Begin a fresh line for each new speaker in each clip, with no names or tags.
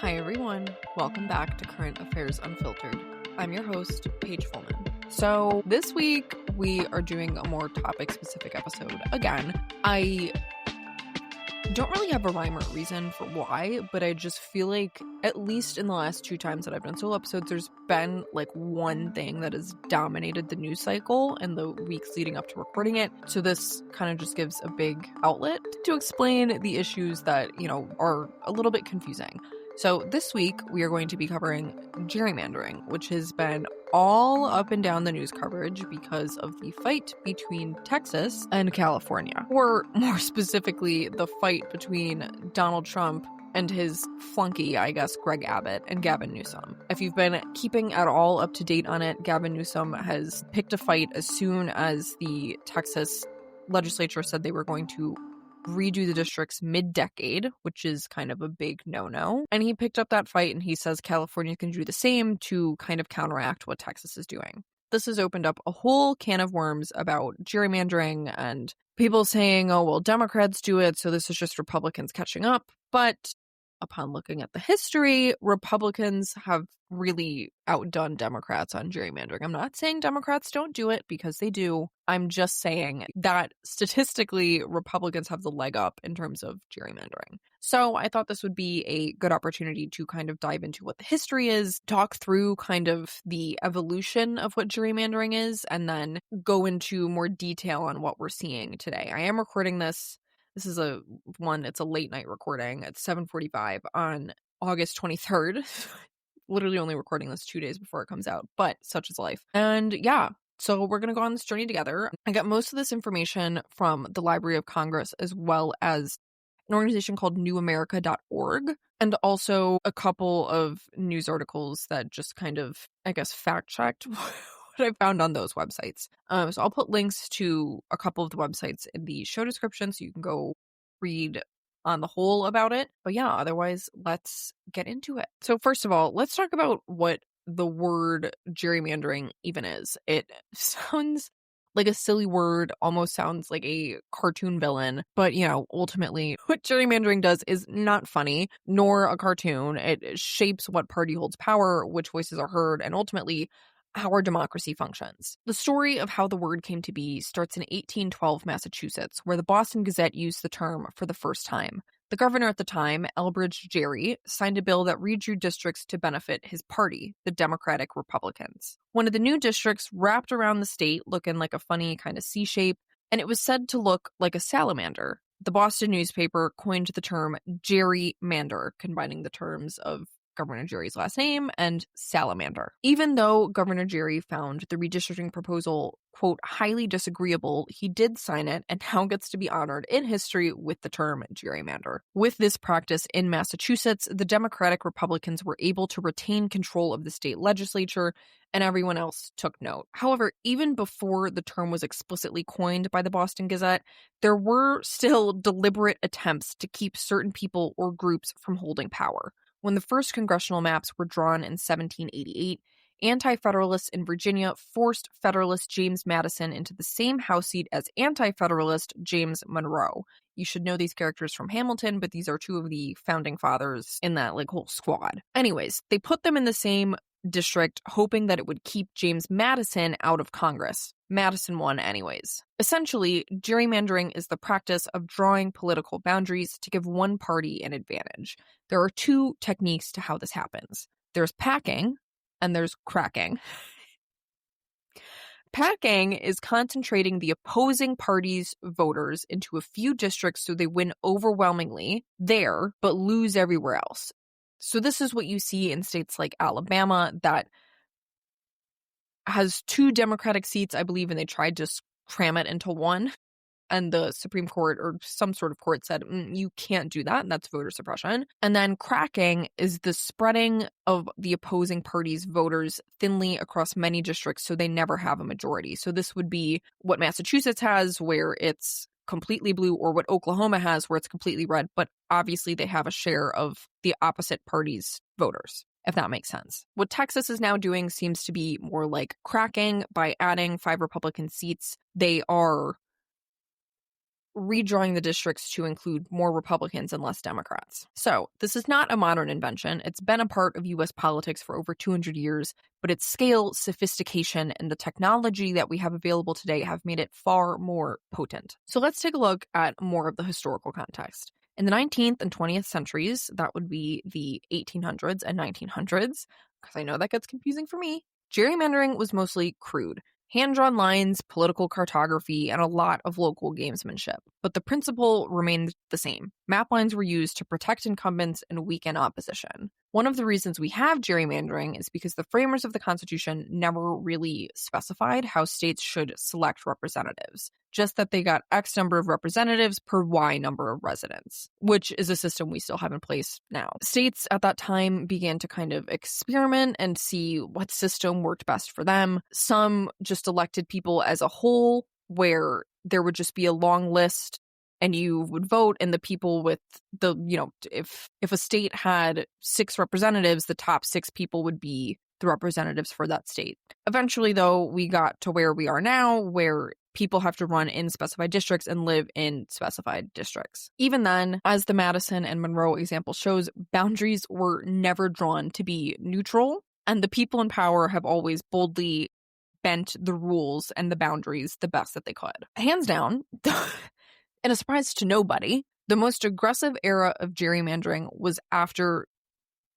Hi everyone, welcome back to Current Affairs Unfiltered. I'm your host, Paige Fullman. So this week we are doing a more topic-specific episode again. I don't really have a rhyme or reason for why, but I just feel like at least in the last 2 times that I've done solo episodes, there's been like one thing that has dominated the news cycle in the weeks leading up to recording it. So this kind of just gives a big outlet to explain the issues that, are a little bit confusing. So this week we are going to be covering gerrymandering, which has been all up and down the news coverage because of the fight between Texas and California. Or more specifically, the fight between Donald Trump and his flunky, I guess, Greg Abbott and Gavin Newsom. If you've been keeping at all up to date on it, Gavin Newsom has picked a fight as soon as the Texas legislature said they were going to redo the districts mid-decade, which is kind of a big no-no. And he picked up that fight and he says California can do the same to kind of counteract what Texas is doing. This has opened up a whole can of worms about gerrymandering and people saying, oh, well, Democrats do it, so this is just Republicans catching up. But upon looking at the history, Republicans have really outdone Democrats on gerrymandering. I'm not saying Democrats don't do it, because they do. I'm just saying that statistically, Republicans have the leg up in terms of gerrymandering. So I thought this would be a good opportunity to kind of dive into what the history is, talk through kind of the evolution of what gerrymandering is, and then go into more detail on what we're seeing today. I am recording this. This is it's a late night recording at 7:45 on August 23rd. Literally only recording this 2 days before it comes out, but such is life. And yeah, so we're going to go on this journey together. I got most of this information from the Library of Congress, as well as an organization called newamerica.org, and also a couple of news articles that just kind of, I guess, fact-checked what I found on those websites. So I'll put links to a couple of the websites in the show description so you can go read on the whole about it. But yeah, otherwise, let's get into it. So first of all, let's talk about what the word gerrymandering even is. It sounds like a silly word, almost sounds like a cartoon villain. But, ultimately, what gerrymandering does is not funny, nor a cartoon. It shapes what party holds power, which voices are heard, and ultimately how our democracy functions. The story of how the word came to be starts in 1812 Massachusetts, where the Boston Gazette used the term for the first time. The governor at the time, Elbridge Gerry, signed a bill that redrew districts to benefit his party, the Democratic Republicans. One of the new districts wrapped around the state looking like a funny kind of C shape, and it was said to look like a salamander. The Boston newspaper coined the term gerrymander, combining the terms of Governor Gerry's last name and salamander. Even though Governor Gerry found the redistricting proposal, quote, highly disagreeable, he did sign it and now gets to be honored in history with the term gerrymander. With this practice in Massachusetts, the Democratic Republicans were able to retain control of the state legislature, and everyone else took note. However, even before the term was explicitly coined by the Boston Gazette, there were still deliberate attempts to keep certain people or groups from holding power. When the first congressional maps were drawn in 1788, anti-federalists in Virginia forced Federalist James Madison into the same House seat as anti-federalist James Monroe. You should know these characters from Hamilton, but these are two of the founding fathers in that whole squad. Anyways, they put them in the same district, hoping that it would keep James Madison out of Congress. Madison won anyways. Essentially, gerrymandering is the practice of drawing political boundaries to give one party an advantage. There are 2 techniques to how this happens. There's packing, and there's cracking. Packing is concentrating the opposing party's voters into a few districts so they win overwhelmingly there, but lose everywhere else. So this is what you see in states like Alabama that has 2 Democratic seats, I believe, and they tried to cram it into one. And the Supreme Court or some sort of court said, you can't do that, and that's voter suppression. And then cracking is the spreading of the opposing party's voters thinly across many districts so they never have a majority. So this would be what Massachusetts has, where it's completely blue, or what Oklahoma has, where it's completely red, but obviously they have a share of the opposite party's voters, if that makes sense. What Texas is now doing seems to be more like cracking by adding 5 Republican seats. They are redrawing the districts to include more Republicans and less Democrats. So, this is not a modern invention. It's been a part of US politics for over 200 years, but its scale, sophistication, and the technology that we have available today have made it far more potent. So, let's take a look at more of the historical context. In the 19th and 20th centuries, that would be the 1800s and 1900s, because I know that gets confusing for me, gerrymandering was mostly crude. Hand-drawn lines, political cartography, and a lot of local gamesmanship. But the principle remained the same. Map lines were used to protect incumbents and weaken opposition. One of the reasons we have gerrymandering is because the framers of the Constitution never really specified how states should select representatives, just that they got X number of representatives per Y number of residents, which is a system we still have in place now. States at that time began to kind of experiment and see what system worked best for them. Some just elected people as a whole, where there would just be a long list and you would vote, and the people with the, if a state had 6 representatives, the top 6 people would be the representatives for that state. Eventually, though, we got to where we are now, where people have to run in specified districts and live in specified districts. Even then, as the Madison and Monroe example shows, boundaries were never drawn to be neutral, and the people in power have always boldly bent the rules and the boundaries the best that they could. Hands down, and a surprise to nobody, the most aggressive era of gerrymandering was after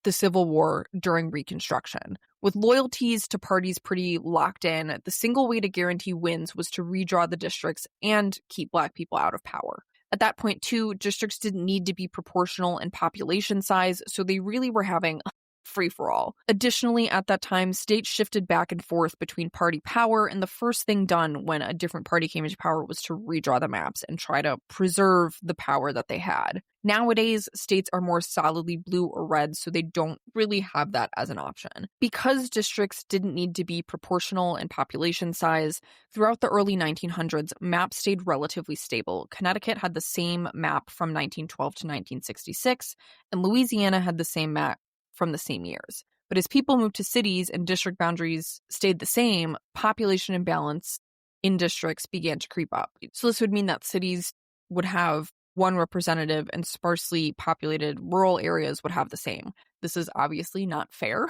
the Civil War during Reconstruction. With loyalties to parties pretty locked in, the single way to guarantee wins was to redraw the districts and keep Black people out of power. At that point, too, districts didn't need to be proportional in population size, so they really were having free-for-all. Additionally, at that time, states shifted back and forth between party power, and the first thing done when a different party came into power was to redraw the maps and try to preserve the power that they had. Nowadays, states are more solidly blue or red, so they don't really have that as an option. Because districts didn't need to be proportional in population size, throughout the early 1900s, maps stayed relatively stable. Connecticut had the same map from 1912 to 1966, and Louisiana had the same map from the same years. But as people moved to cities and district boundaries stayed the same, population imbalance in districts began to creep up. So this would mean that cities would have one representative and sparsely populated rural areas would have the same. This is obviously not fair.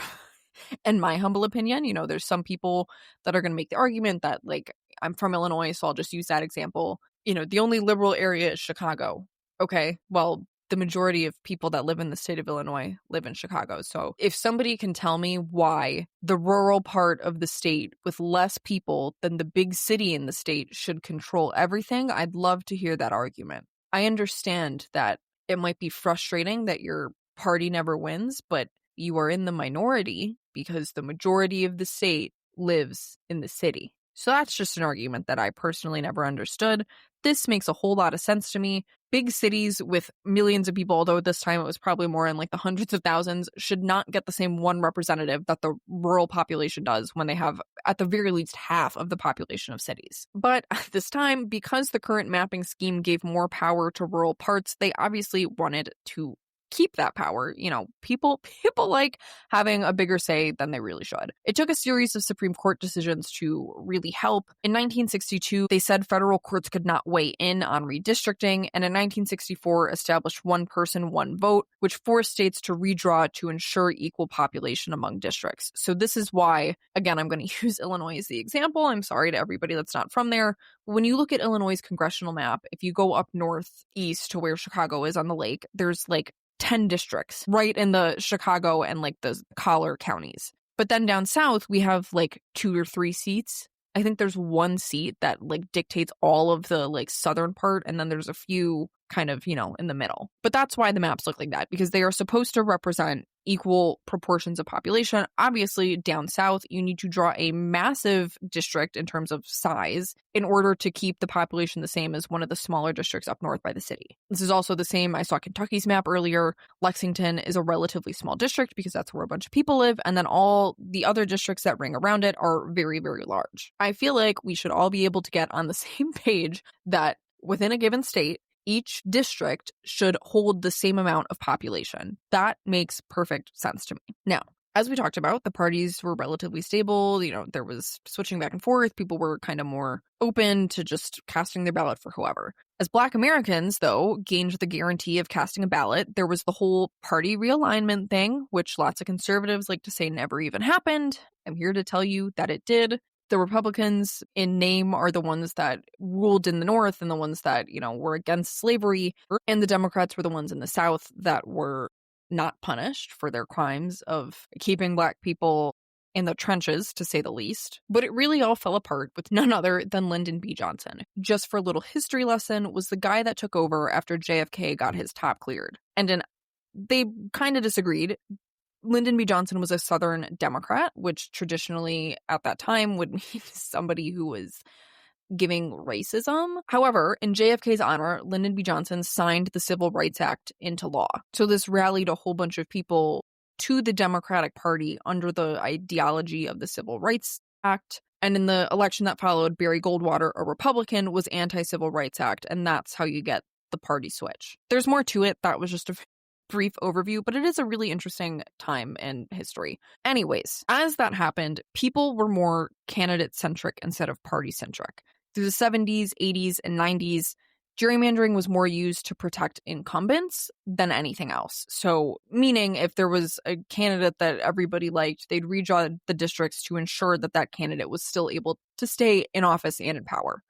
In my humble opinion, there's some people that are going to make the argument that, like, I'm from Illinois, so I'll just use that example. The only liberal area is Chicago. Okay, well, the majority of people that live in the state of Illinois live in Chicago. So if somebody can tell me why the rural part of the state with less people than the big city in the state should control everything, I'd love to hear that argument. I understand that it might be frustrating that your party never wins, but you are in the minority because the majority of the state lives in the city. So that's just an argument that I personally never understood. This makes a whole lot of sense to me. Big cities with millions of people, although at this time it was probably more in like the hundreds of thousands, should not get the same one representative that the rural population does when they have at the very least half of the population of cities. But at this time, because the current mapping scheme gave more power to rural parts, they obviously wanted to keep that power. People like having a bigger say than they really should. It took a series of Supreme Court decisions to really help. In 1962, they said federal courts could not weigh in on redistricting, and in 1964 established one person, one vote, which forced states to redraw to ensure equal population among districts. So this is why, again, I'm going to use Illinois as the example. I'm sorry to everybody that's not from there. When you look at Illinois' congressional map, if you go up northeast to where Chicago is on the lake, there's like 10 districts right in the Chicago and like the collar counties. But then down south, we have like 2 or 3 seats. I think there's one seat that like dictates all of the like southern part, and then there's a few kind of, in the middle. But that's why the maps look like that, because they are supposed to represent equal proportions of population. Obviously, down south, you need to draw a massive district in terms of size in order to keep the population the same as one of the smaller districts up north by the city. This is also the same. I saw Kentucky's map earlier. Lexington is a relatively small district because that's where a bunch of people live, and then all the other districts that ring around it are very, very large. I feel like we should all be able to get on the same page that within a given state, each district should hold the same amount of population. That makes perfect sense to me. Now, As we talked about, the parties were relatively stable. There was switching back and forth. People were kind of more open to just casting their ballot for whoever. As Black Americans, though, gained the guarantee of casting a ballot, there was the whole party realignment thing, which lots of conservatives like to say never even happened. I'm here to tell you that it did. The Republicans in name are the ones that ruled in the North and the ones that, were against slavery. And the Democrats were the ones in the South that were not punished for their crimes of keeping Black people in the trenches, to say the least. But it really all fell apart with none other than Lyndon B. Johnson. Just for a little history lesson, was the guy that took over after JFK got his top cleared. And they kind of disagreed. Lyndon B. Johnson was a Southern Democrat, which traditionally at that time would mean somebody who was giving racism. However, in JFK's honor, Lyndon B. Johnson signed the Civil Rights Act into law. So this rallied a whole bunch of people to the Democratic Party under the ideology of the Civil Rights Act. And in the election that followed, Barry Goldwater, a Republican, was anti-Civil Rights Act, and that's how you get the party switch. There's more to it. That was just a brief overview, but it is a really interesting time in history. Anyways, as that happened, people were more candidate-centric instead of party-centric. Through the 70s, 80s, and 90s, gerrymandering was more used to protect incumbents than anything else. So, meaning if there was a candidate that everybody liked, they'd redraw the districts to ensure that that candidate was still able to stay in office and in power.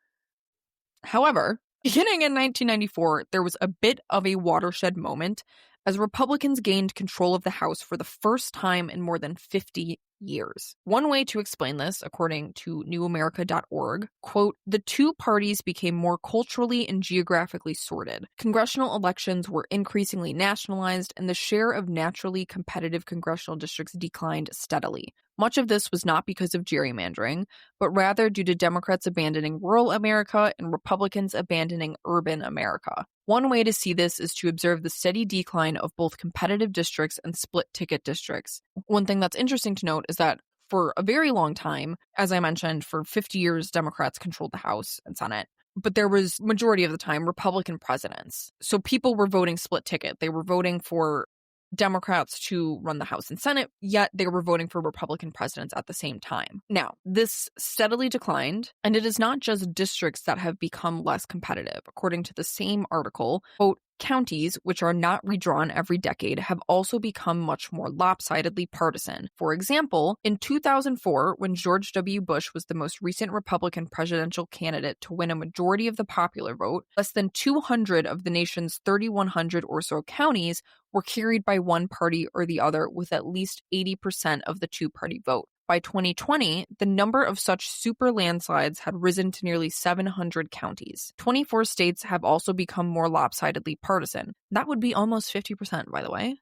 However, beginning in 1994, there was a bit of a watershed moment as Republicans gained control of the House for the first time in more than 50 years. One way to explain this, according to newamerica.org, quote, the two parties became more culturally and geographically sorted. Congressional elections were increasingly nationalized, and the share of naturally competitive congressional districts declined steadily. Much of this was not because of gerrymandering, but rather due to Democrats abandoning rural America and Republicans abandoning urban America. One way to see this is to observe the steady decline of both competitive districts and split-ticket districts. One thing that's interesting to note is that for a very long time, as I mentioned, for 50 years, Democrats controlled the House and Senate. But there was, majority of the time, Republican presidents. So people were voting split-ticket. They were voting for Democrats to run the House and Senate, yet they were voting for Republican presidents at the same time. Now, this steadily declined, and it is not just districts that have become less competitive. According to the same article, quote, counties, which are not redrawn every decade, have also become much more lopsidedly partisan. For example, in 2004, when George W. Bush was the most recent Republican presidential candidate to win a majority of the popular vote, less than 200 of the nation's 3,100 or so counties were carried by one party or the other with at least 80% of the two-party vote. By 2020, the number of such super landslides had risen to nearly 700 counties. 24 states have also become more lopsidedly partisan. That would be almost 50%, by the way.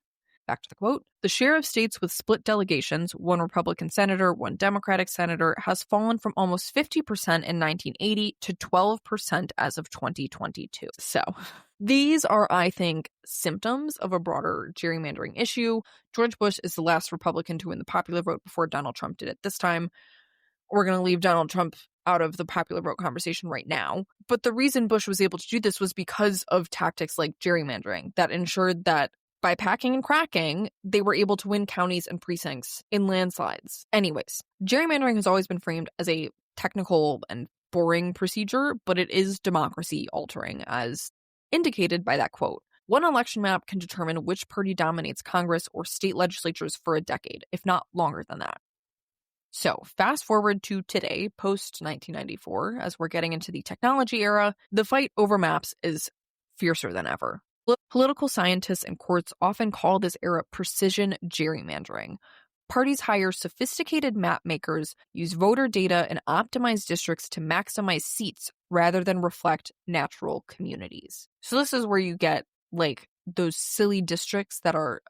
Back to the quote. The share of states with split delegations, one Republican senator, one Democratic senator, has fallen from almost 50% in 1980 to 12% as of 2022. So, these are, I think, symptoms of a broader gerrymandering issue. George Bush is the last Republican to win the popular vote before Donald Trump did it this time. We're going to leave Donald Trump out of the popular vote conversation right now. But the reason Bush was able to do this was because of tactics like gerrymandering that ensured that by packing and cracking, they were able to win counties and precincts in landslides. Anyways, gerrymandering has always been framed as a technical and boring procedure, but it is democracy altering, as indicated by that quote. One election map can determine which party dominates Congress or state legislatures for a decade, if not longer than that. So, fast forward to today, post-1994, as we're getting into the technology era, the fight over maps is fiercer than ever. Political scientists and courts often call this era precision gerrymandering. Parties hire sophisticated map makers, use voter data, and optimize districts to maximize seats rather than reflect natural communities. So this is where you get, like, those silly districts that are,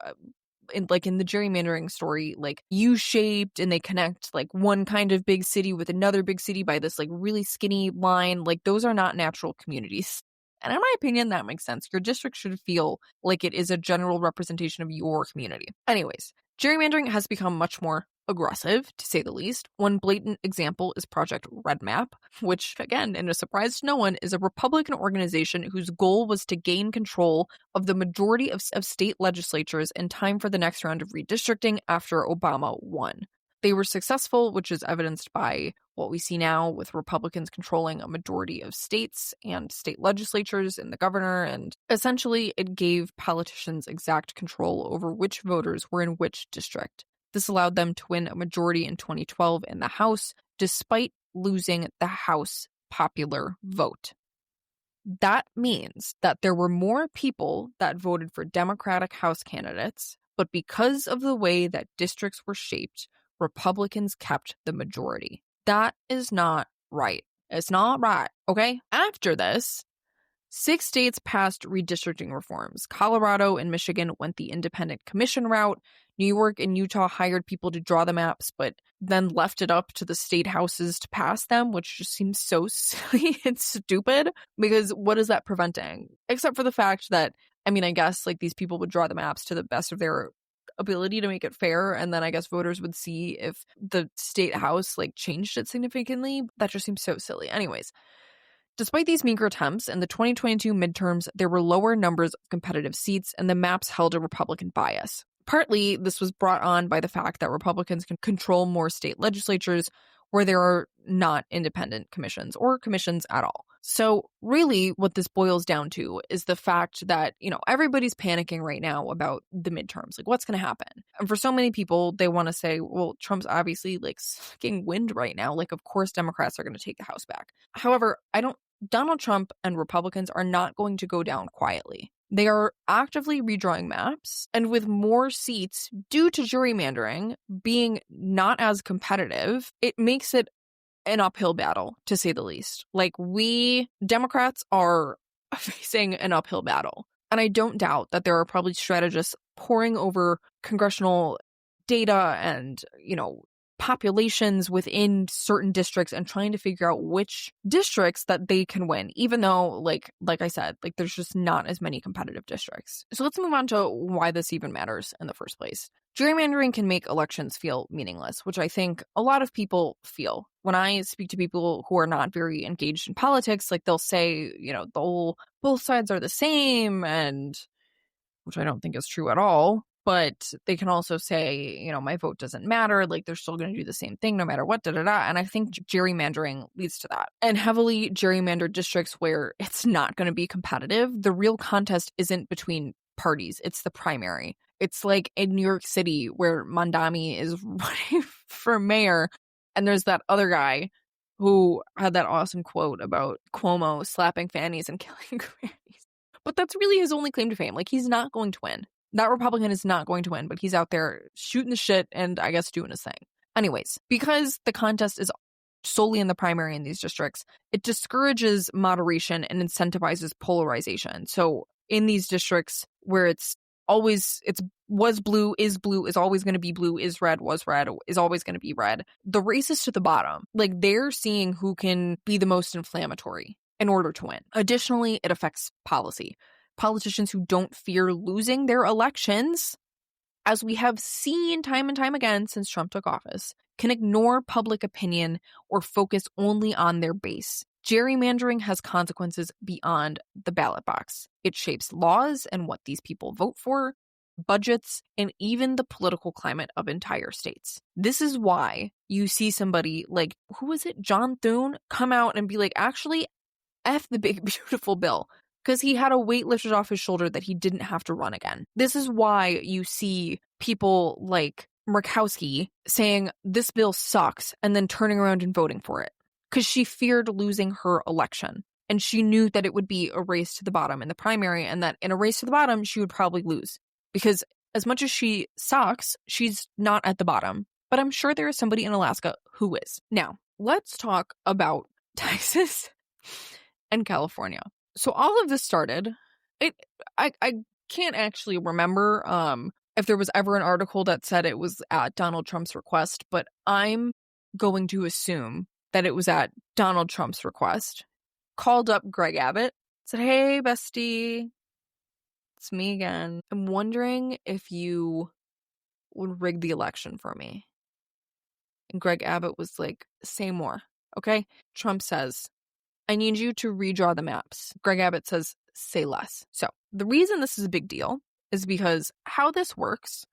in the gerrymandering story, like, U-shaped, and they connect, like, one kind of big city with another big city by this, like, really skinny line. Like, those are not natural communities. And in my opinion, that makes sense. Your district should feel like it is a general representation of your community. Anyways, gerrymandering has become much more aggressive, to say the least. One blatant example is Project Red Map, which, again, in a surprise to no one, is a Republican organization whose goal was to gain control of the majority of state legislatures in time for the next round of redistricting after Obama won. They were successful, which is evidenced by what we see now with Republicans controlling a majority of states and state legislatures and the governor. And essentially, it gave politicians exact control over which voters were in which district. This allowed them to win a majority in 2012 in the House, despite losing the House popular vote. That means that there were more people that voted for Democratic House candidates, but because of the way that districts were shaped, Republicans kept the majority. That is not right. It's not right, okay? After this, 6 states passed redistricting reforms. Colorado and Michigan went the independent commission route. New York and Utah hired people to draw the maps, but then left it up to the state houses to pass them, which just seems so silly and stupid, because what is that preventing? Except for the fact that, I mean, I guess like these people would draw the maps to the best of their ability to make it fair, and then I guess voters would see if the state house like changed it significantly. That just seems so silly. Anyways, despite these meager attempts, in the 2022 midterms, there were lower numbers of competitive seats, and the maps held a Republican bias. Partly, this was brought on by the fact that Republicans can control more state legislatures where there are not independent commissions or commissions at all. So really what this boils down to is the fact that, everybody's panicking right now about the midterms. Like, what's going to happen? And for so many people, they want to say, well, Trump's obviously like sucking wind right now. Like, of course, Democrats are going to take the House back. However, Donald Trump and Republicans are not going to go down quietly. They are actively redrawing maps, and with more seats due to gerrymandering being not as competitive, it makes it an uphill battle, to say the least. Like, we Democrats are facing an uphill battle. And I don't doubt that there are probably strategists poring over congressional data and, populations within certain districts and trying to figure out which districts that they can win, even though, like I said, like there's just not as many competitive districts. So let's move on to why this even matters in the first place. Gerrymandering can make elections feel meaningless, which I think a lot of people feel. When I speak to people who are not very engaged in politics, like they'll say, both sides are the same, and which I don't think is true at all. But they can also say, my vote doesn't matter. Like, they're still going to do the same thing no matter what, And I think gerrymandering leads to that. And heavily gerrymandered districts where it's not going to be competitive, the real contest isn't between parties. It's the primary. It's like in New York City where Mondami is running for mayor. And there's that other guy who had that awesome quote about Cuomo slapping fannies and killing grannies. But that's really his only claim to fame. Like, he's not going to win. That Republican is not going to win, but he's out there shooting the shit and I guess doing his thing. Anyways, because the contest is solely in the primary in these districts, it discourages moderation and incentivizes polarization. So in these districts where was blue, is always going to be blue, is red, was red, is always going to be red. The race is to the bottom. Like, they're seeing who can be the most inflammatory in order to win. Additionally, it affects policy. Politicians who don't fear losing their elections, as we have seen time and time again since Trump took office, can ignore public opinion or focus only on their base. Gerrymandering has consequences beyond the ballot box. It shapes laws and what these people vote for, budgets, and even the political climate of entire states. This is why you see somebody like, who was it, John Thune, come out and be like, actually, F the big beautiful bill. Because he had a weight lifted off his shoulder that he didn't have to run again. This is why you see people like Murkowski saying this bill sucks and then turning around and voting for it. Because she feared losing her election. And she knew that it would be a race to the bottom in the primary, and that in a race to the bottom, she would probably lose. Because as much as she sucks, she's not at the bottom. But I'm sure there is somebody in Alaska who is. Now, let's talk about Texas and California. So all of this started, I can't actually remember if there was ever an article that said it was at Donald Trump's request, but I'm going to assume that it was at Donald Trump's request. Called up Greg Abbott, said, hey, bestie, it's me again. I'm wondering if you would rig the election for me. And Greg Abbott was like, say more, okay? Trump says, I need you to redraw the maps. Greg Abbott says, say less. So the reason this is a big deal is because how this works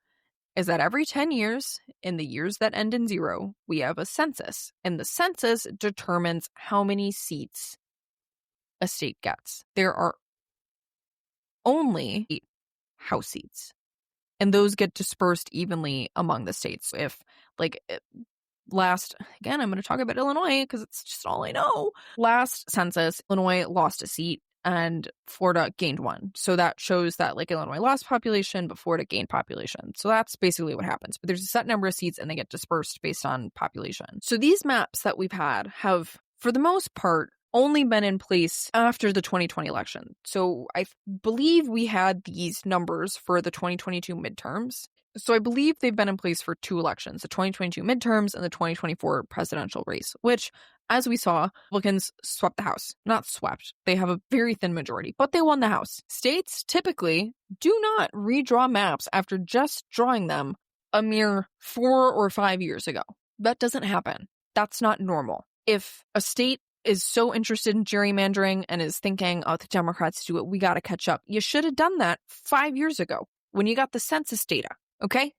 is that every 10 years, in the years that end in 0, we have a census. And the census determines how many seats a state gets. There are only 8 House seats, and those get dispersed evenly among the states. If, like, again, I'm going to talk about Illinois because it's just all I know. Last census, Illinois lost a seat and Florida gained 1. So that shows that, like, Illinois lost population, but Florida gained population. So that's basically what happens. But there's a set number of seats and they get dispersed based on population. So these maps that we've had have, for the most part, only been in place after the 2020 election. So I believe we had these numbers for the 2022 midterms. So I believe they've been in place for 2 elections, the 2022 midterms and the 2024 presidential race, which, as we saw, Republicans swept the House. Not swept. They have a very thin majority, but they won the House. States typically do not redraw maps after just drawing them a mere 4 or 5 years ago. That doesn't happen. That's not normal. If a state is so interested in gerrymandering and is thinking, oh, the Democrats do it, we got to catch up. You should have done that 5 years ago when you got the census data, okay?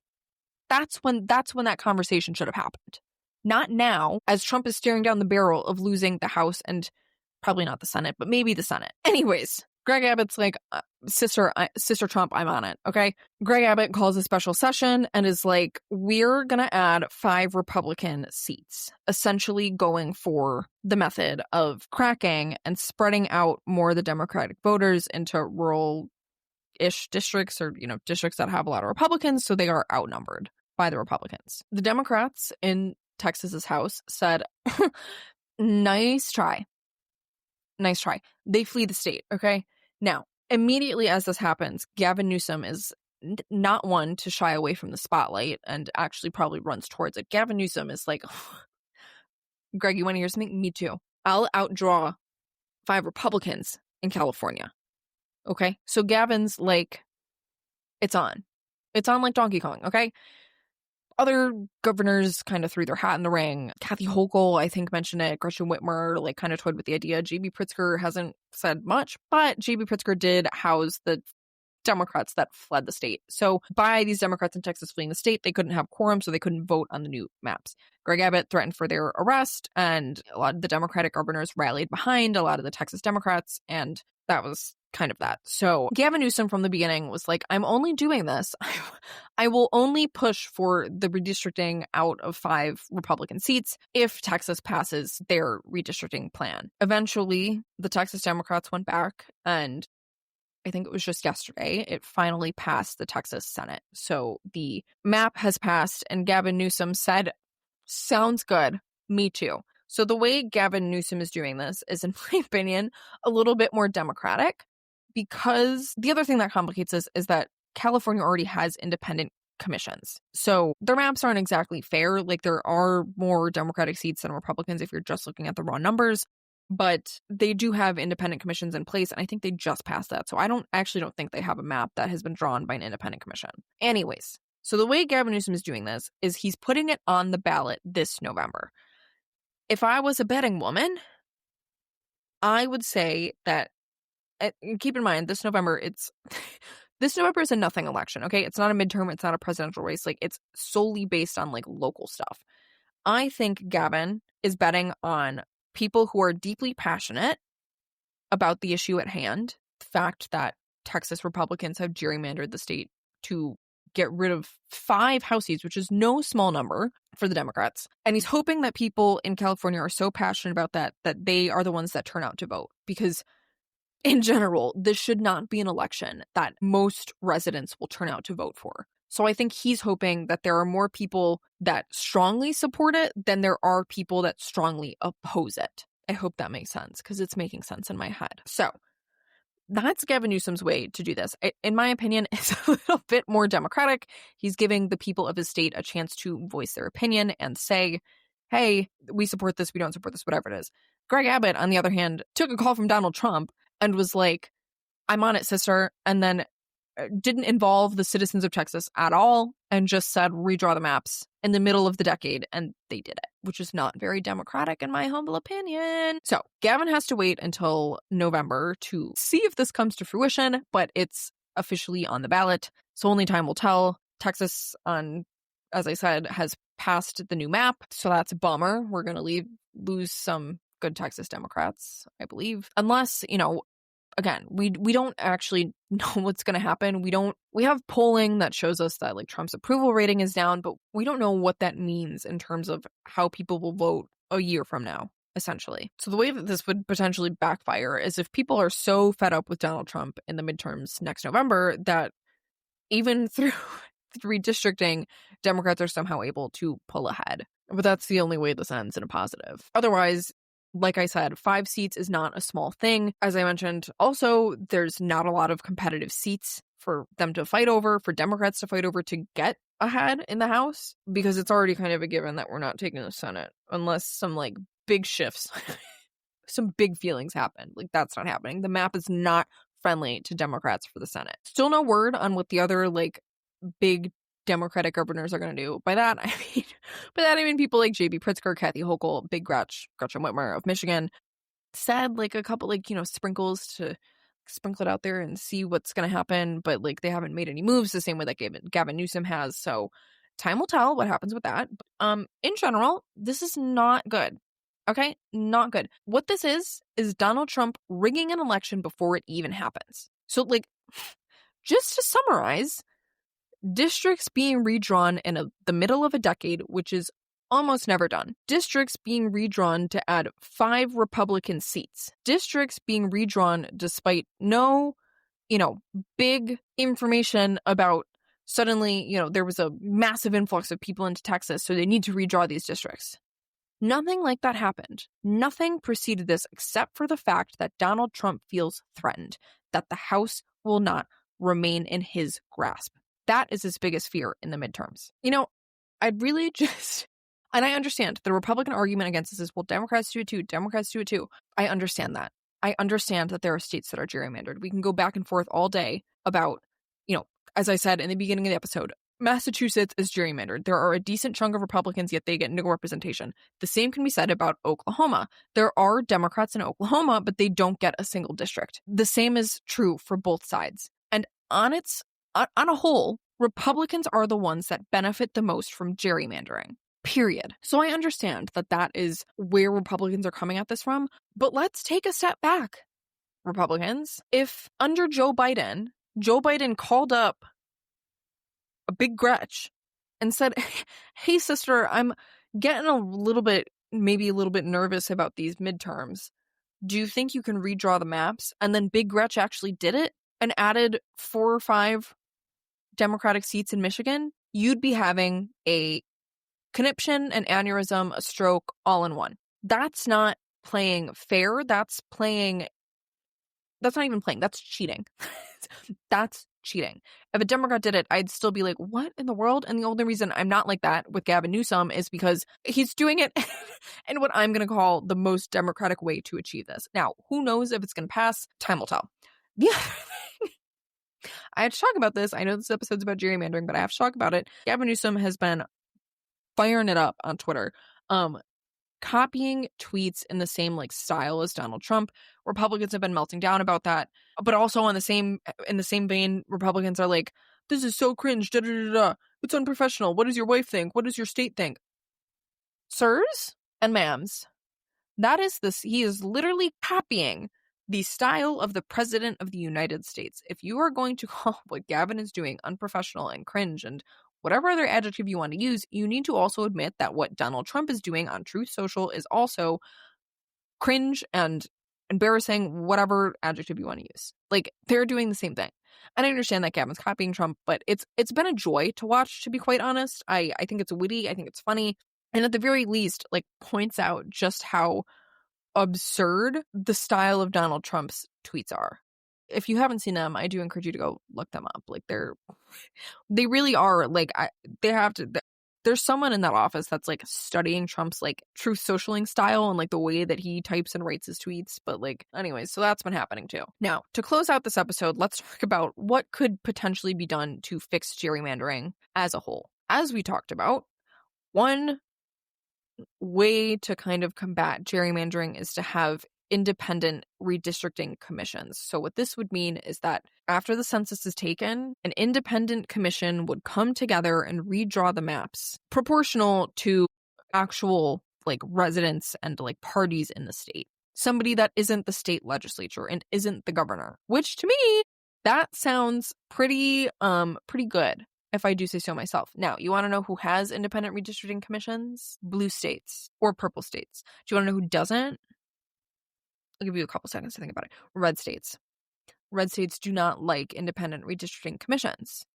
That's when that conversation should have happened. Not now, as Trump is staring down the barrel of losing the House and probably not the Senate, but maybe the Senate. Anyways, Greg Abbott's like, Sister Trump, I'm on it, okay? Greg Abbott calls a special session and is like, we're going to add 5 Republican seats, essentially going for the method of cracking and spreading out more of the Democratic voters into rural-ish districts, or, districts that have a lot of Republicans, so they are outnumbered by the Republicans. The Democrats in Texas's House said, nice try. Nice try. They flee the state, okay? Now, immediately as this happens, Gavin Newsom is not one to shy away from the spotlight and actually probably runs towards it. Gavin Newsom is like, Greg, you want to hear something? Me too. I'll outdraw 5 Republicans in California. Okay? So Gavin's like, it's on. It's on like Donkey Kong, okay? Other governors kind of threw their hat in the ring. Kathy Hochul, I think, mentioned it. Gretchen Whitmer, kind of toyed with the idea. J.B. Pritzker hasn't said much, but J.B. Pritzker did house the Democrats that fled the state. So by these Democrats in Texas fleeing the state, they couldn't have quorum, so they couldn't vote on the new maps. Greg Abbott threatened for their arrest, and a lot of the Democratic governors rallied behind a lot of the Texas Democrats, and that was kind of that. So Gavin Newsom from the beginning was like, I'm only doing this. I will only push for the redistricting out of 5 Republican seats if Texas passes their redistricting plan. Eventually, the Texas Democrats went back, and I think it was just yesterday, it finally passed the Texas Senate. So the map has passed, and Gavin Newsom said, sounds good. Me too. So the way Gavin Newsom is doing this is, in my opinion, a little bit more democratic, because the other thing that complicates this is that California already has independent commissions. So their maps aren't exactly fair. There are more Democratic seats than Republicans if you're just looking at the raw numbers, but they do have independent commissions in place, and I think they just passed that. So I don't think they have a map that has been drawn by an independent commission. Anyways, so the way Gavin Newsom is doing this is he's putting it on the ballot this November. If I was a betting woman, I would say that, keep in mind, this November is a nothing election, okay? It's not a midterm, it's not a presidential race. It's solely based on local stuff. I think Gavin is betting on people who are deeply passionate about the issue at hand, the fact that Texas Republicans have gerrymandered the state to get rid of 5 House seats, which is no small number for the Democrats. And he's hoping that people in California are so passionate about that they are the ones that turn out to vote. Because in general, this should not be an election that most residents will turn out to vote for. So I think he's hoping that there are more people that strongly support it than there are people that strongly oppose it. I hope that makes sense, because it's making sense in my head. So that's Gavin Newsom's way to do this. In my opinion, it's a little bit more democratic. He's giving the people of his state a chance to voice their opinion and say, hey, we support this, we don't support this, whatever it is. Greg Abbott, on the other hand, took a call from Donald Trump and was like, I'm on it, sister. And then didn't involve the citizens of Texas at all and just said redraw the maps in the middle of the decade, and they did it, which is not very democratic in my humble opinion. So Gavin has to wait until November to see if this comes to fruition, but it's officially on the ballot, so only time will tell. Texas, as I said, has passed the new map, so that's a bummer. We're going to lose some good Texas Democrats, I believe, unless, again, we don't actually know what's going to happen. We have polling that shows us that like Trump's approval rating is down, but we don't know what that means in terms of how people will vote a year from now, essentially. So the way that this would potentially backfire is if people are so fed up with Donald Trump in the midterms next November that even through redistricting, Democrats are somehow able to pull ahead. But that's the only way this ends in a positive. Otherwise, like I said, 5 seats is not a small thing. As I mentioned, also, there's not a lot of competitive seats for them to fight over, for Democrats to fight over to get ahead in the House, because it's already kind of a given that we're not taking the Senate unless some like big shifts, some big feelings happen. Like that's not happening. The map is not friendly to Democrats for the Senate. Still no word on what the other like big Democratic governors are going to do. By that I mean people like J.B. Pritzker, Kathy Hochul, Big Gretchen Whitmer of Michigan said like a couple like sprinkles to sprinkle it out there and see what's going to happen, but like they haven't made any moves the same way that Gavin Newsom has. So time will tell what happens with that. In general, this is not good. Okay, not good. What this is Donald Trump rigging an election before it even happens. So like, just to summarize, districts being redrawn in the middle of a decade, which is almost never done. Districts being redrawn to add 5 Republican seats. Districts being redrawn despite no, big information about suddenly, there was a massive influx of people into Texas, so they need to redraw these districts. Nothing like that happened. Nothing preceded this except for the fact that Donald Trump feels threatened, that the House will remain in his grasp. That is his biggest fear in the midterms. I'd really just, and I understand the Republican argument against this is, well, Democrats do it too. I understand that. I understand that there are states that are gerrymandered. We can go back and forth all day about, as I said in the beginning of the episode, Massachusetts is gerrymandered. There are a decent chunk of Republicans, yet they get no representation. The same can be said about Oklahoma. There are Democrats in Oklahoma, but they don't get a single district. The same is true for both sides. And on a whole, Republicans are the ones that benefit the most from gerrymandering. Period. So I understand that is where Republicans are coming at this from, but let's take a step back, Republicans. If under Joe Biden called up a Big Gretch and said, hey, sister, I'm getting maybe a little bit nervous about these midterms. Do you think you can redraw the maps? And then Big Gretch actually did it and added 4 or 5 Democratic seats in Michigan, you'd be having a conniption, an aneurysm, a stroke, all in one. That's not playing fair. That's not even playing. That's cheating. That's cheating. If a Democrat did it, I'd still be like, what in the world? And the only reason I'm not like that with Gavin Newsom is because he's doing it in what I'm going to call the most democratic way to achieve this. Now, who knows if it's going to pass? Time will tell. The other thing, I had to talk about this. I know this episode's about gerrymandering, but I have to talk about it. Gavin Newsom has been firing it up on Twitter, copying tweets in the same style as Donald Trump. Republicans have been melting down about that, but also in the same vein, Republicans are like, "This is so cringe. Da da da da. It's unprofessional. What does your wife think? What does your state think?" Sirs and ma'ams, that is this. He is literally copying the style of the President of the United States. If you are going to call what Gavin is doing unprofessional and cringe and whatever other adjective you want to use, you need to also admit that what Donald Trump is doing on Truth Social is also cringe and embarrassing, whatever adjective you want to use. They're doing the same thing. And I understand that Gavin's copying Trump, but it's been a joy to watch, to be quite honest. I think it's witty. I think it's funny. And at the very least, points out just how absurd the style of Donald Trump's tweets are. If you haven't seen them, I do encourage you to go look them up. They really are they have to. there's someone in that office that's like studying Trump's like truth socialing style and like the way that he types and writes his tweets. But like, anyways, so that's been happening too. Now, to close out this episode, let's talk about what could potentially be done to fix gerrymandering as a whole. As we talked about, one way to kind of combat gerrymandering is to have independent redistricting commissions. So what this would mean is that after the census is taken, an independent commission would come together and redraw the maps proportional to actual like residents and like parties in the state. Somebody that isn't the state legislature and isn't the governor, which to me, that sounds pretty good, if I do say so myself. Now, you want to know who has independent redistricting commissions? Blue states or purple states. Do you want to know who doesn't? I'll give you a couple seconds to think about it. Red states. Red states do not like independent redistricting commissions.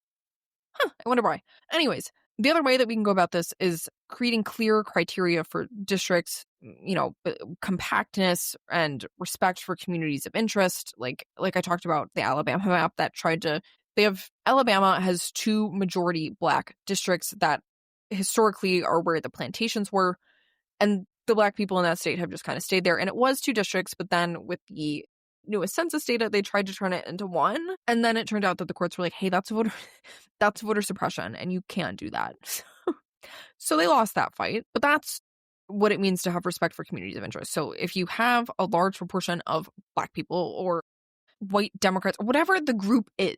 I wonder why. Anyways, the other way that we can go about this is creating clear criteria for districts, you know, compactness and respect for communities of interest. Like I talked about the Alabama map that tried to, Alabama has 2 majority Black districts that historically are where the plantations were. And the Black people in that state have just kind of stayed there. And it was 2 districts, but then with the newest census data, they tried to turn it into 1. And then it turned out that the courts were like, hey, that's voter suppression, and you can't do that. So they lost that fight. But that's what it means to have respect for communities of interest. So if you have a large proportion of Black people or white Democrats, or whatever the group is,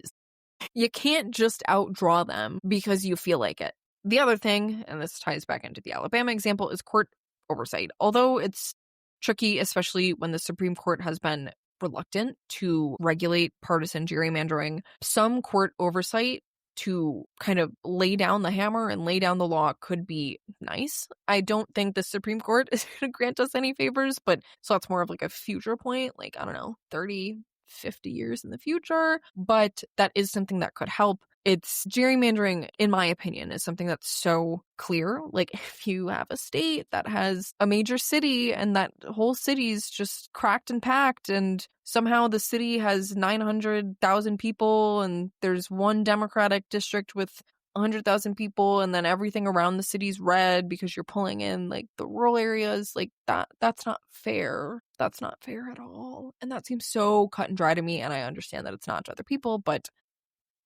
you can't just outdraw them because you feel like it. The other thing, and this ties back into the Alabama example, is court oversight. Although it's tricky, especially when the Supreme Court has been reluctant to regulate partisan gerrymandering, some court oversight to kind of lay down the hammer and lay down the law could be nice. I don't think the Supreme Court is going to grant us any favors, but so that's more of like a future point, like, I don't know, 30, 50 years in the future, but that is something that could help. It's gerrymandering, in my opinion, is something that's so clear. Like if you have a state that has a major city and that whole city's just cracked and packed, and somehow the city has 900,000 people and there's one Democratic district with 100,000 people, and then everything around the city's red because you're pulling in like the rural areas, like that's not fair. That's not fair at all. And that seems so cut and dry to me, and I understand that it's not to other people, but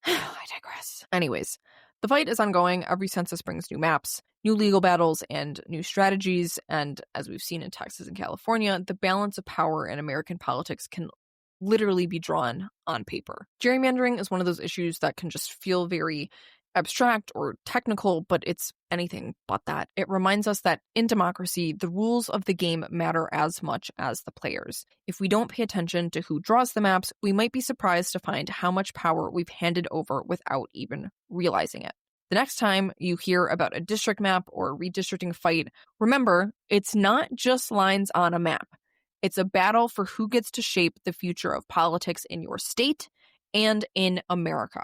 I digress. Anyways, the fight is ongoing. Every census brings new maps, new legal battles, and new strategies. And as we've seen in Texas and California, the balance of power in American politics can literally be drawn on paper. Gerrymandering is one of those issues that can just feel very abstract or technical, but it's anything but that. It reminds us that in democracy, the rules of the game matter as much as the players. If we don't pay attention to who draws the maps, we might be surprised to find how much power we've handed over without even realizing it. The next time you hear about a district map or a redistricting fight, remember, it's not just lines on a map. It's a battle for who gets to shape the future of politics in your state and in America.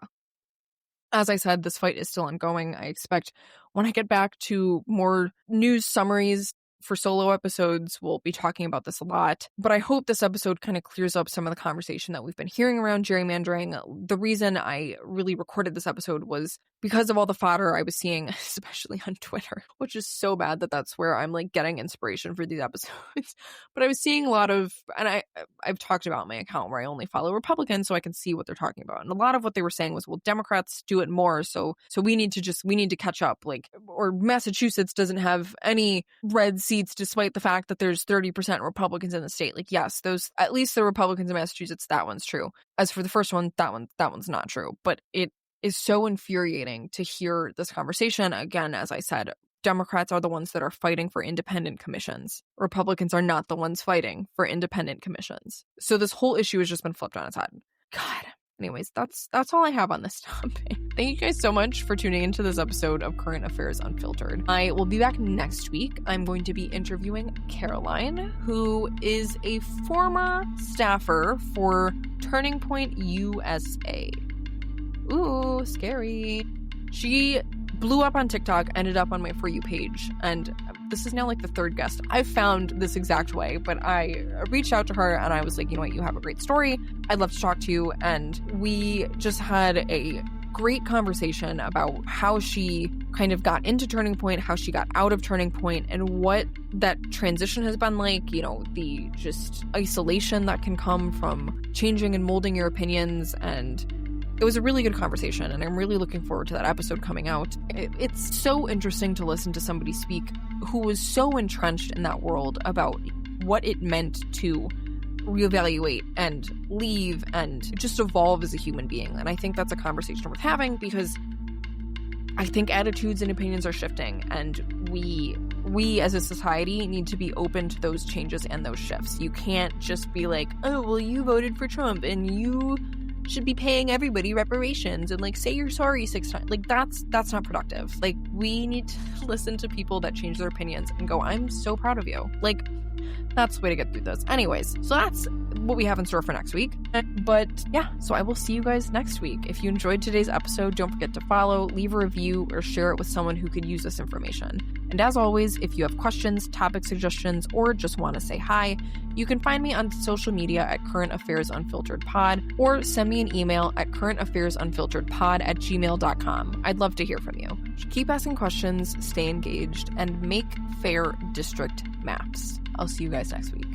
As I said, this fight is still ongoing. I expect when I get back to more news summaries for solo episodes, we'll be talking about this a lot. But I hope this episode kind of clears up some of the conversation that we've been hearing around gerrymandering. The reason I really recorded this episode was because of all the fodder I was seeing, especially on Twitter, which is so bad that that's where I'm like getting inspiration for these episodes. But I was seeing a lot of, and I've talked about my account where I only follow Republicans so I can see what they're talking about. And a lot of what they were saying was, well, Democrats do it more. So we need to catch up. Like, or Massachusetts doesn't have any red seats despite the fact that there's 30% Republicans in the state. Like, yes, those, at least the Republicans in Massachusetts, that one's true. As for the first one, that one's not true. But it is so infuriating to hear this conversation. Again, as I said, Democrats are the ones that are fighting for independent commissions. Republicans are not the ones fighting for independent commissions. So this whole issue has just been flipped on its head. God. Anyways, that's all I have on this topic. Thank you guys so much for tuning into this episode of Current Affairs Unfiltered. I will be back next week. I'm going to be interviewing Caroline, who is a former staffer for Turning Point USA. Ooh, scary. She blew up on TikTok, ended up on my For You page, and this is now like the 3rd guest I've found this exact way, but I reached out to her and I was like, you know what, you have a great story. I'd love to talk to you. And we just had a great conversation about how she kind of got into Turning Point, how she got out of Turning Point, and what that transition has been like, you know, the just isolation that can come from changing and molding your opinions. And it was a really good conversation, and I'm really looking forward to that episode coming out. It's so interesting to listen to somebody speak who was so entrenched in that world about what it meant to reevaluate and leave and just evolve as a human being. And I think that's a conversation worth having, because I think attitudes and opinions are shifting, and we as a society need to be open to those changes and those shifts. You can't just be like, oh, well, you voted for Trump and you should be paying everybody reparations and like say you're sorry 6 times. Like that's not productive. Like, we need to listen to people that change their opinions and go, I'm so proud of you. Like, that's the way to get through this. Anyways, so that's what we have in store for next week. But yeah, so I will see you guys next week. If you enjoyed today's episode, don't forget to follow, leave a review, or share it with someone who could use this information. And as always, if you have questions, topic suggestions, or just want to say hi, you can find me on social media at Current Affairs Unfiltered Pod, or send me an email at currentaffairs.unfilteredpod@gmail.com. I'd love to hear from you. Keep asking questions, stay engaged, and make fair district maps. I'll see you guys next week.